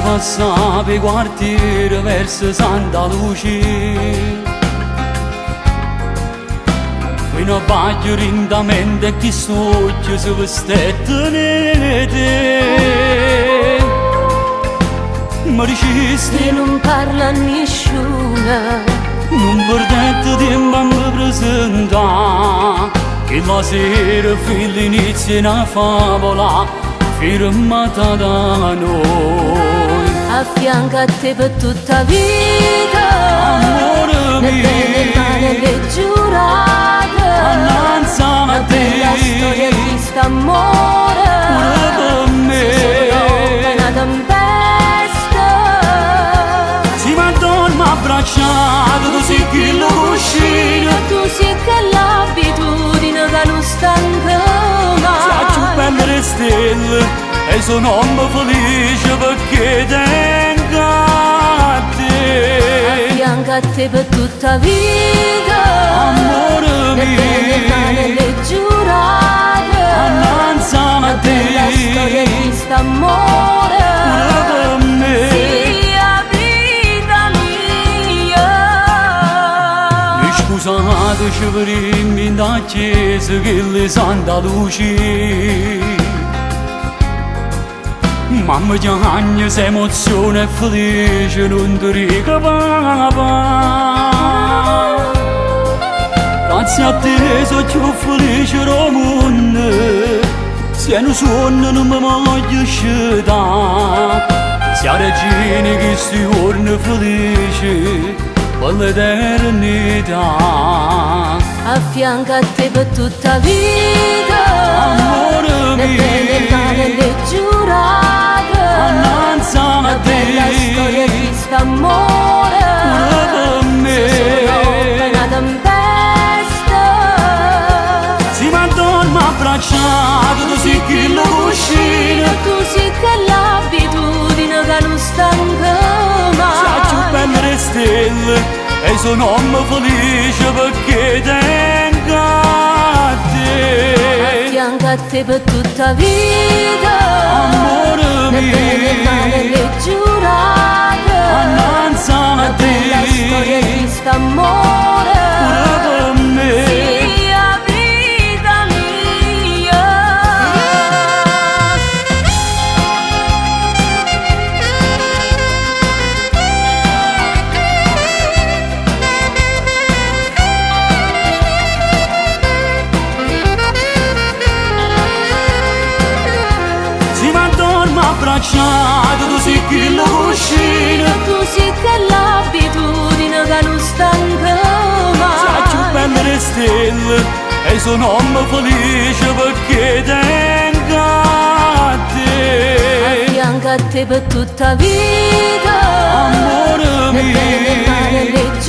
Passava i quartieri verso Santa Lucia, fino a Baglio lentamente e chi stucchio si vestette nere. Ma dicesti non parla nessuno, non perdete tempo a mi presentare, che la sera figli inizia una favola firmata da noi. a fianco a te per tutta vita, Amore nel bene e il male le giurate, annanza a una te, bella storia di st'amore, pure per me. solo una tempesta, Si m'addorma abbracciato, tu sei chi lo cuscino, tu sei che l'abitudine che non stanca faccio mai. belle le stelle e sono un po' felice perché tengo a te. A fianco a te per tutta vita, Amore nel bene e il male mio, le giurate, annanza a una bella storia te, di st'amore, pure per me. sia vita mia. Scusate, ci vedremo in da chiesa che le Santa Lucia. Mamma Gianni si emoziona e felice, non ti dico papà. Grazie a te sono più felice del mondo, se non sono non mi voglio uscire. Sia regina che sti giorni felice per l'eternità. A fianco a te per tutta vita, Amore nel bene e il male mio, le giurate, annanza a una bella storia te, di st'amore, pure per me. solo una tempesta, Si m'addorma abbracciato, tu sei chi lo cuscino, tu sei che l'abitudine che non stanca faccio mai. belle le stelle e sono un po' felice perché tengo a A te. fianco a te per tutta vita, Amore nel bene e il male mio, le giurate, annanza a una bella storia te, di st'amore, pure per me. sia vita mia. Si m'addorma abbracciato, tu sei chi lo cuscino, Tu sei che l'abitudine che non stanca faccio mai. belle le stelle e sono un po' felice perché tengo a A te. fianco a te per tutta vita, Amore nel bene e il male mio, le